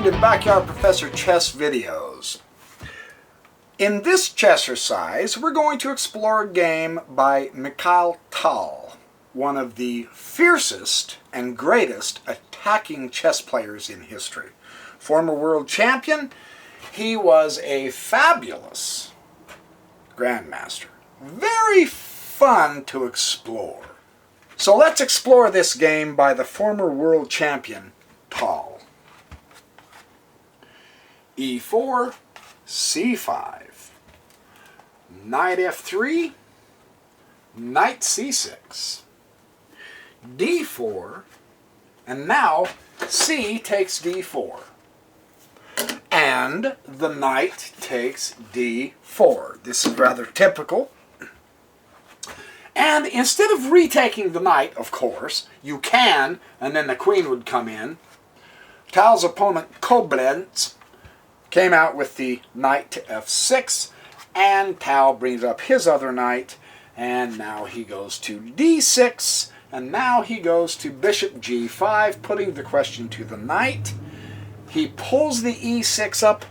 to the Backyard Professor Chess videos. In this Chessercise, we're going to explore a game by Mikhail Tal, one of the fiercest and greatest attacking chess players in history. Former world champion, he was a fabulous Grandmaster. Very fun to explore. So let's explore this game by the former world champion, Tal. E4, C5, knight F3, knight C6, D4, and now C takes D4. And the knight takes D4. This is rather typical. And instead of retaking the knight, of course, you can, and then the queen would come in. Tal's opponent, Koblenz, came out with the knight to F6, and Tal brings up his other knight, and now he goes to D6, and now he goes to bishop G5, putting the question to the knight. He pulls the E6 up,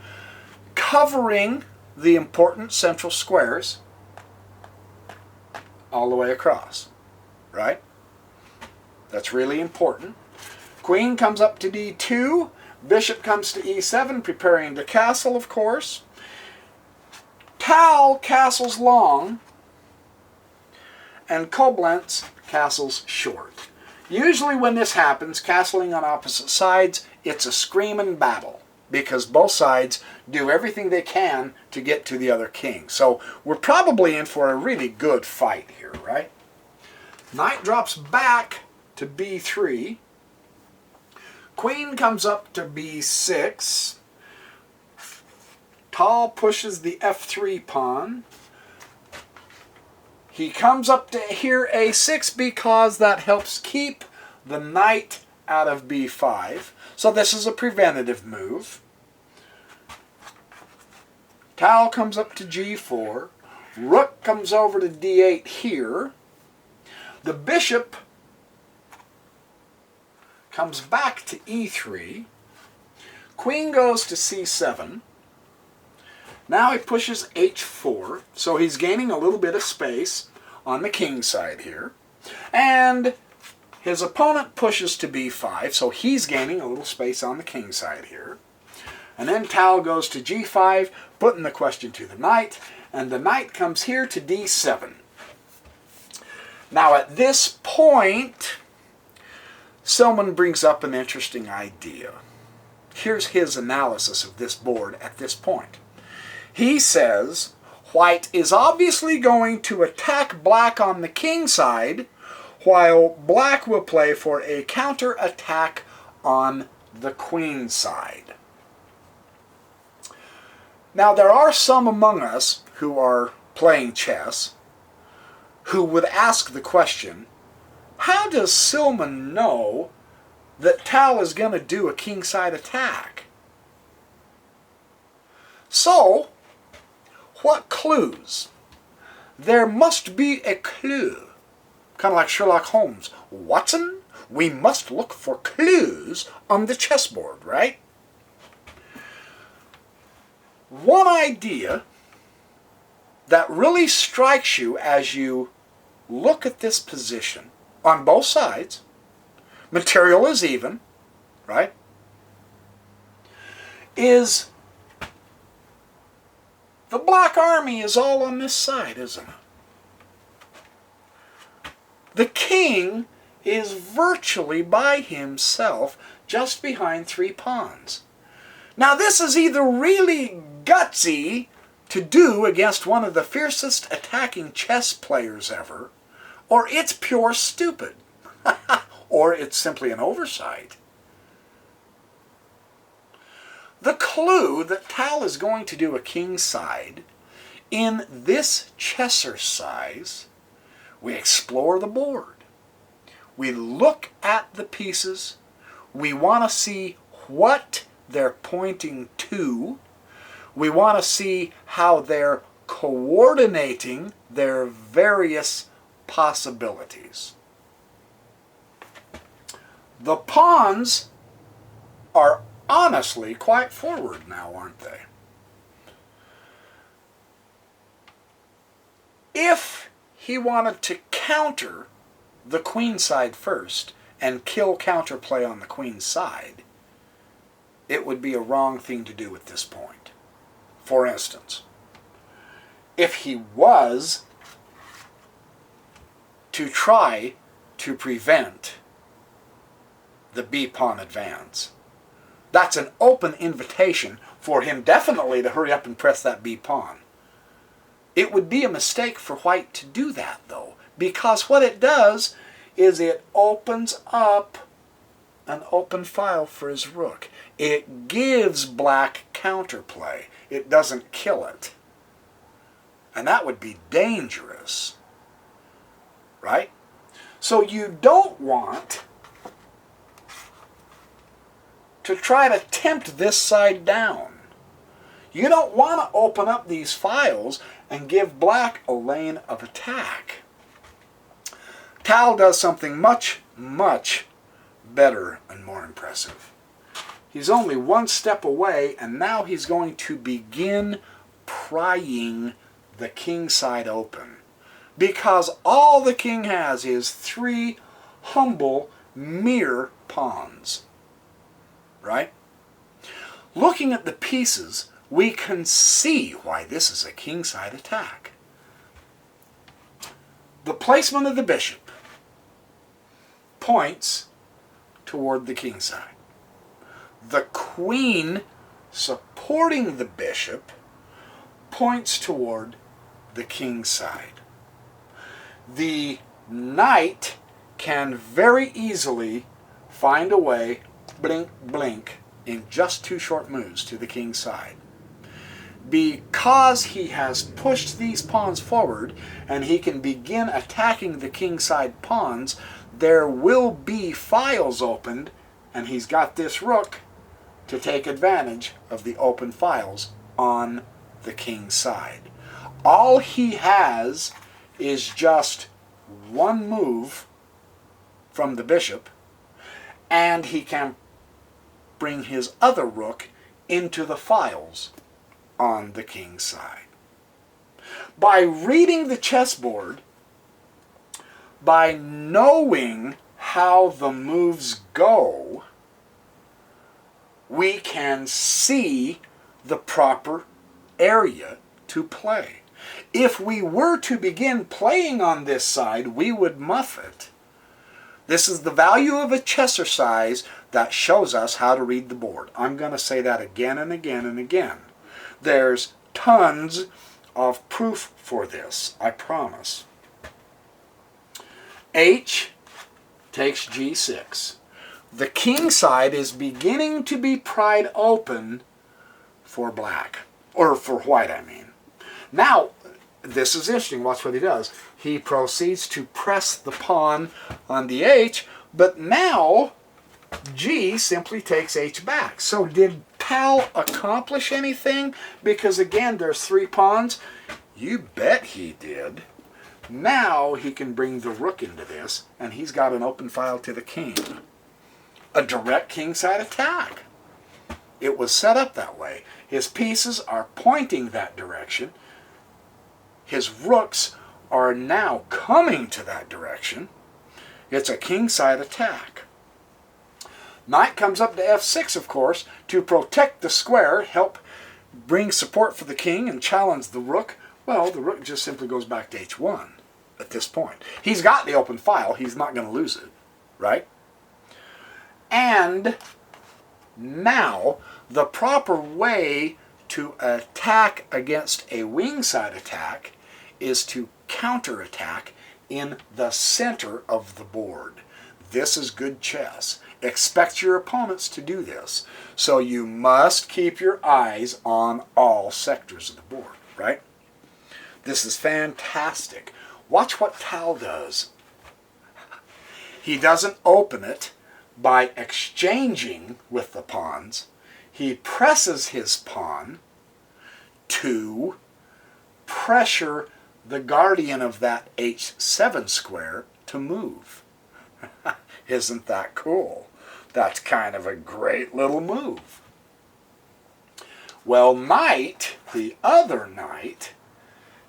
covering the important central squares all the way across, right? That's really important. Queen comes up to D2, bishop comes to E7, preparing to castle, of course. Tal castles long, and Koblenz castles short. Usually when this happens, castling on opposite sides, it's a screaming battle, because both sides do everything they can to get to the other king. So we're probably in for a really good fight here, right? Knight drops back to B3. Queen comes up to B6. Tal pushes the F3 pawn. He comes up to here A6 because that helps keep the knight out of B5. So this is a preventative move. Tal comes up to G4. Rook comes over to D8 here. The bishop comes back to E3. Queen goes to C7. Now he pushes H4, so he's gaining a little bit of space on the king side here. And his opponent pushes to B5, so he's gaining a little space on the king side here. And then Tal goes to G5, putting the question to the knight, and the knight comes here to D7. Now at this point, Silman brings up an interesting idea. Here's his analysis of this board at this point. He says, white is obviously going to attack black on the king side, while black will play for a counter-attack on the queen side. Now there are some among us who are playing chess who would ask the question, how does Silman know that Tal is going to do a kingside attack? So, what clues? There must be a clue. Kind of like Sherlock Holmes. Watson, we must look for clues on the chessboard, right? One idea that really strikes you as you look at this position on both sides, material is even, right, is the black army is all on this side, isn't it? The king is virtually by himself just behind 3 pawns. Now this is either really gutsy to do against one of the fiercest attacking chess players ever, or it's pure stupid. Or it's simply an oversight. The clue that Tal is going to do a kingside, in this Chessercise, we explore the board. We look at the pieces. We want to see what they're pointing to. We want to see how they're coordinating their various possibilities. The pawns are honestly quite forward now, aren't they? If he wanted to counter the queen side first and kill counterplay on the queen side, it would be a wrong thing to do at this point. For instance, if he was to try to prevent the b-pawn advance, that's an open invitation for him definitely to hurry up and press that b-pawn. It would be a mistake for white to do that, though, because what it does is it opens up an open file for his rook. It gives black counterplay. It doesn't kill it. And that would be dangerous, right? So you don't want to try to tempt this side down. You don't want to open up these files and give black a lane of attack. Tal does something much, much better and more impressive. He's only one step away, and now he's going to begin prying the king side open. Because all the king has is 3 humble mere pawns. Right? Looking at the pieces, we can see why this is a kingside attack. The placement of the bishop points toward the king side. The queen supporting the bishop points toward the king side. The knight can very easily find a way, blink, blink, in just 2 short moves to the king side. Because he has pushed these pawns forward and he can begin attacking the king side pawns, there will be files opened, and he's got this rook to take advantage of the open files on the king side. All he has is just 1 move from the bishop, and he can bring his other rook into the files on the king side. By reading the chessboard, by knowing how the moves go, we can see the proper area to play. If we were to begin playing on this side, we would muff it. This is the value of a Chessercise that shows us how to read the board. I'm going to say that again and again and again. There's tons of proof for this, I promise. H takes G6. The king side is beginning to be pried open for black. Or for white, I mean. Now, this is interesting. Watch what he does. He proceeds to press the pawn on the H, but now G simply takes H back. So did Tal accomplish anything? Because again, there's 3 pawns. You bet he did. Now he can bring the rook into this, and he's got an open file to the king. A direct kingside attack. It was set up that way. His pieces are pointing that direction. His rooks are now coming to that direction. It's a kingside attack. Knight comes up to f6, of course, to protect the square, help bring support for the king and challenge the rook. Well, the rook just simply goes back to h1 at this point. He's got the open file. He's not going to lose it, right? And now the proper way to attack against a wingside attack is to counterattack in the center of the board. This is good chess. Expect your opponents to do this. So you must keep your eyes on all sectors of the board, right? This is fantastic. Watch what Tal does. He doesn't open it by exchanging with the pawns. He presses his pawn to pressure the guardian of that h7 square to move. Isn't that cool? That's kind of a great little move. Well, knight, the other knight,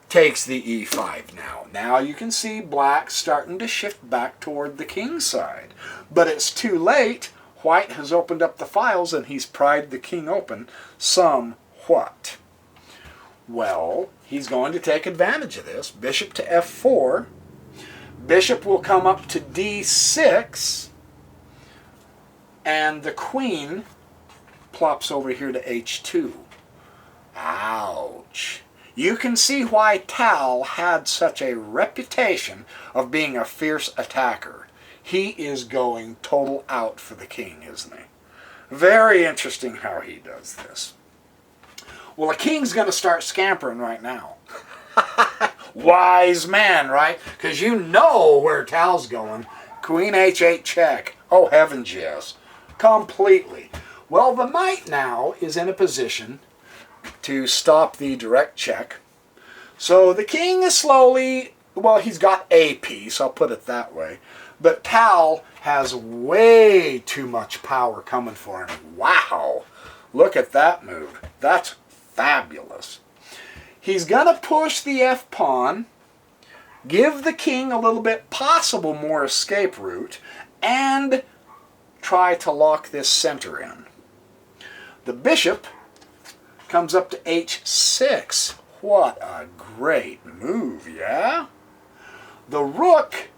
takes the e5 now. Now you can see black starting to shift back toward the king side. But it's too late. White has opened up the files and he's pried the king open somewhat. Well, he's going to take advantage of this. Bishop to f4. Bishop will come up to d6. And the queen plops over here to h2. Ouch. You can see why Tal had such a reputation of being a fierce attacker. He is going total out for the king, isn't he? Very interesting how he does this. Well, the king's going to start scampering right now. Wise man, right? Because you know where Tal's going. Queen h8 check. Oh, heavens, yes. Completely. Well, the knight now is in a position to stop the direct check. So the king is slowly, well, he's got a piece, I'll put it that way. But Tal has way too much power coming for him. Wow. Look at that move. That's fabulous. He's going to push the f-pawn, give the king a little bit possible more escape route, and try to lock this center in. The bishop comes up to h6. What a great move, yeah? The rook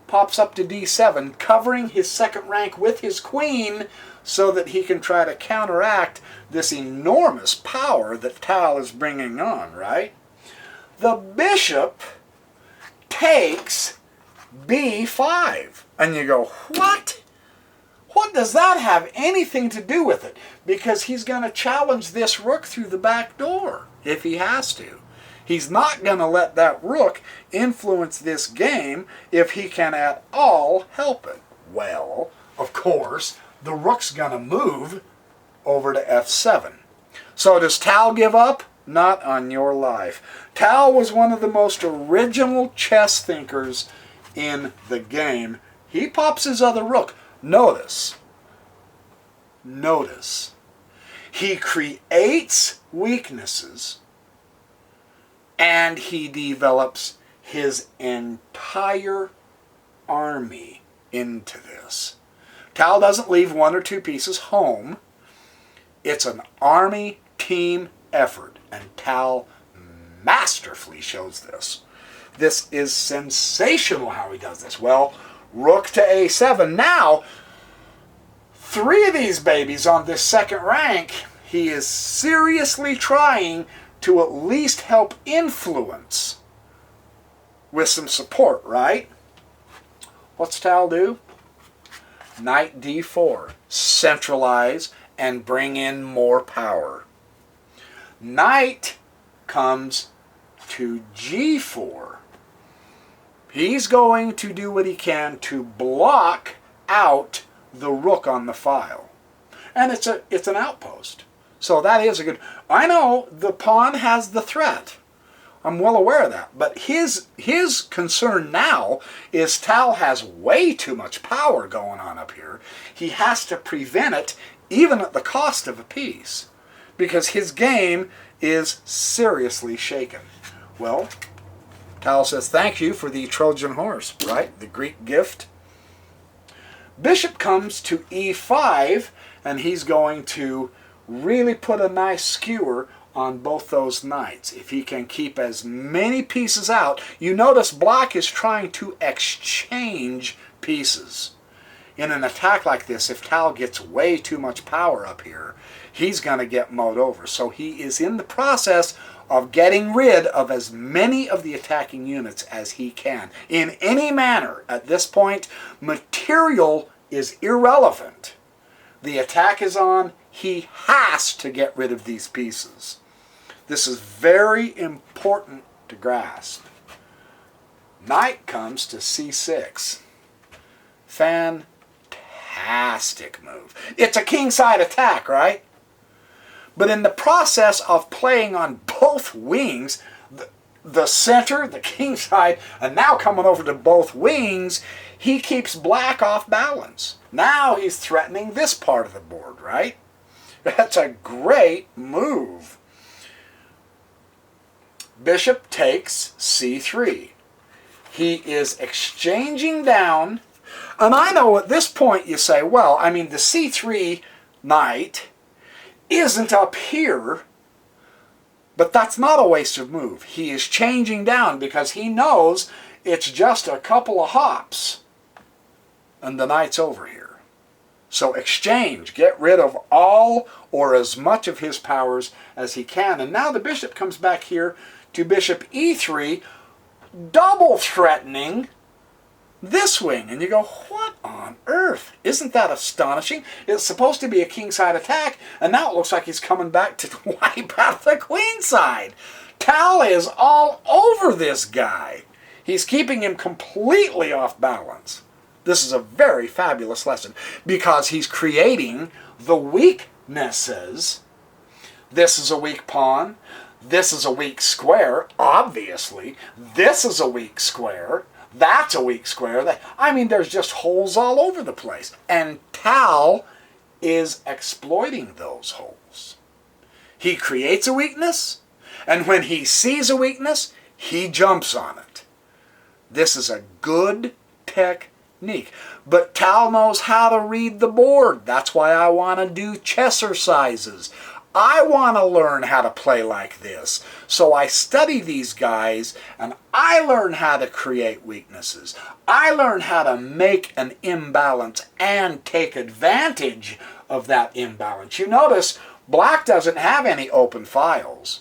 pops up to d7, covering his second rank with his queen so that he can try to counteract this enormous power that Tal is bringing on, right? The bishop takes b5. And you go, what? What does that have anything to do with it? Because he's going to challenge this rook through the back door if he has to. He's not going to let that rook influence this game if he can at all help it. Well, of course, the rook's going to move over to f7. So does Tal give up? Not on your life. Tal was one of the most original chess thinkers in the game. He pops his other rook. Notice, he creates weaknesses and he develops his entire army into this. Tal doesn't leave one or two pieces home. It's an army team effort, and Tal masterfully shows this. This is sensational how he does this. Well, rook to a7. Now, 3 of these babies on this second rank, he is seriously trying to at least help influence with some support, right? What's Tal do? Knight d4. Centralize and bring in more power. Knight comes to g4. He's going to do what he can to block out the rook on the file. And it's an outpost. So that is a good... I know the pawn has the threat. I'm well aware of that. But his concern now is Tal has way too much power going on up here. He has to prevent it even at the cost of a piece. Because his game is seriously shaken. Well, Tal says, thank you for the Trojan horse, right? The Greek gift. Bishop comes to e5, and he's going to really put a nice skewer on both those knights. If he can keep as many pieces out, you notice black is trying to exchange pieces. In an attack like this, if Tal gets way too much power up here, he's going to get mowed over. So he is in the process of getting rid of as many of the attacking units as he can. In any manner, at this point, material is irrelevant. The attack is on. He has to get rid of these pieces. This is very important to grasp. Knight comes to c6. Fantastic move. It's a kingside attack, right? But in the process of playing on both wings, the center, the kingside, and now coming over to both wings, he keeps black off balance. Now he's threatening this part of the board, right? That's a great move. Bishop takes c3. He is exchanging down. And I know at this point you say, well, I mean, the c3 knight isn't up here, but that's not a wasted move. He is changing down because he knows it's just a couple of hops and the knight's over here. So exchange, get rid of all or as much of his powers as he can. And now the bishop comes back here to bishop e3, double threatening this wing. And you go, what on earth? Isn't that astonishing? It's supposed to be a kingside attack, and now it looks like he's coming back to wipe out the queenside. Tal is all over this guy. He's keeping him completely off balance. This is a very fabulous lesson because he's creating the weaknesses. This is a weak pawn. This is a weak square, obviously. This is a weak square. That's a weak square. I mean, there's just holes all over the place. And Tal is exploiting those holes. He creates a weakness, and when he sees a weakness, he jumps on it. This is a good technique. But Tal knows how to read the board. That's why I want to do Chessercises. I want to learn how to play like this. So I study these guys and I learn how to create weaknesses. I learn how to make an imbalance and take advantage of that imbalance. You notice black doesn't have any open files.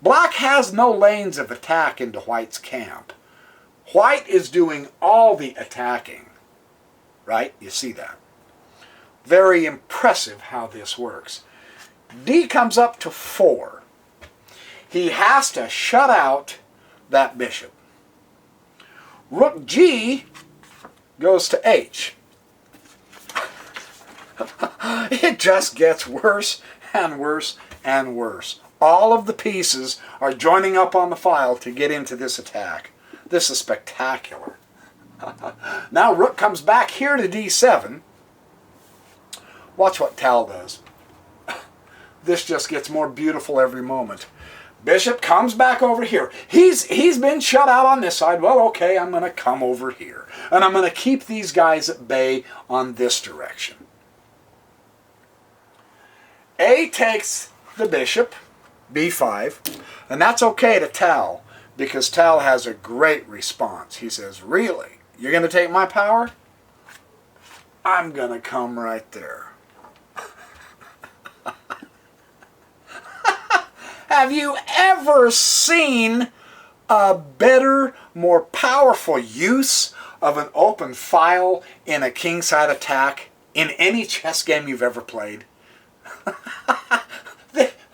Black has no lanes of attack into white's camp. White is doing all the attacking. Right? You see that. Very impressive how this works. D comes up to 4. He has to shut out that bishop. Rook G goes to H. It just gets worse and worse and worse. All of the pieces are joining up on the file to get into this attack. This is spectacular. Now Rook comes back here to D7. Watch what Tal does. This just gets more beautiful every moment. Bishop comes back over here. He's been shut out on this side. Well, okay, I'm going to come over here. And I'm going to keep these guys at bay on this direction. A takes the bishop, B5. And that's okay to Tal, because Tal has a great response. He says, really? You're going to take my power? I'm going to come right there. Have you ever seen a better, more powerful use of an open file in a kingside attack in any chess game you've ever played?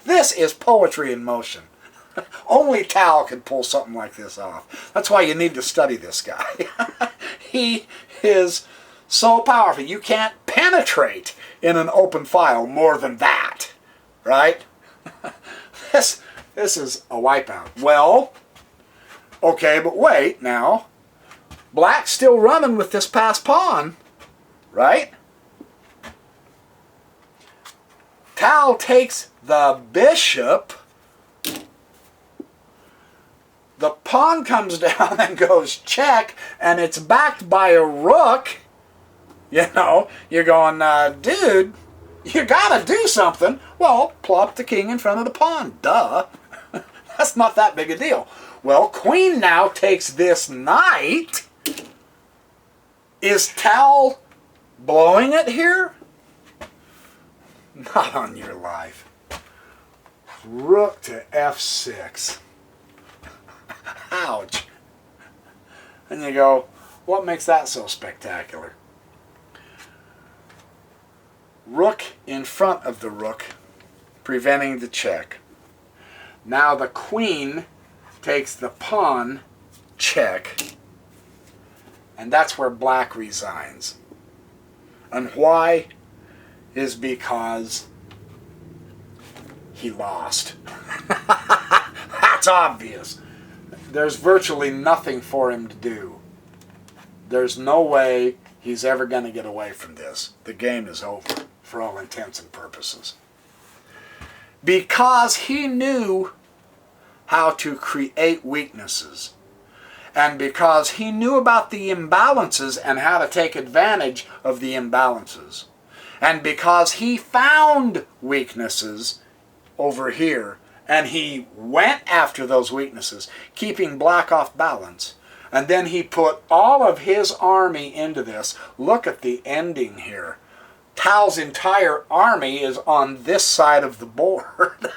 This is poetry in motion. Only Tal can pull something like this off. That's why you need to study this guy. He is so powerful. You can't penetrate in an open file more than that, right? This is a wipeout. Well, okay, but wait now. Black's still running with this passed pawn, right? Tal takes the bishop. The pawn comes down and goes check, and it's backed by a rook. You know, you're going, dude, you gotta do something. Well, plop the king in front of the pawn. Duh. That's not that big a deal. Well, queen now takes this knight. Is Tal blowing it here? Not on your life. Rook to f6. Ouch. And you go, what makes that so spectacular? Rook in front of the rook, preventing the check. Now the queen takes the pawn, check, and that's where black resigns. And why? Is because he lost. That's obvious. There's virtually nothing for him to do. There's no way he's ever going to get away from this. The game is over for all intents and purposes. because he knew how to create weaknesses, and because he knew about the imbalances and how to take advantage of the imbalances, and because he found weaknesses over here and he went after those weaknesses, keeping black off balance, and then he put all of his army into this. Look at the ending here. Tal's entire army is on this side of the board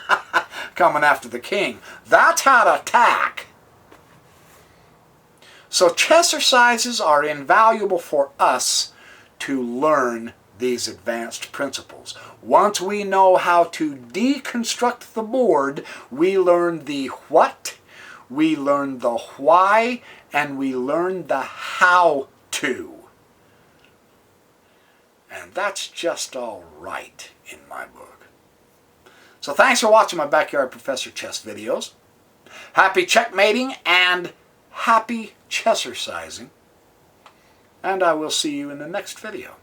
coming after the king. That's how to attack. So Chessercises are invaluable for us to learn these advanced principles. Once we know how to deconstruct the board, we learn the what, we learn the why, and we learn the how to. And that's just all right in my book. So thanks for watching my Backyard Professor Chess videos. Happy checkmating and happy chessercising. And I will see you in the next video.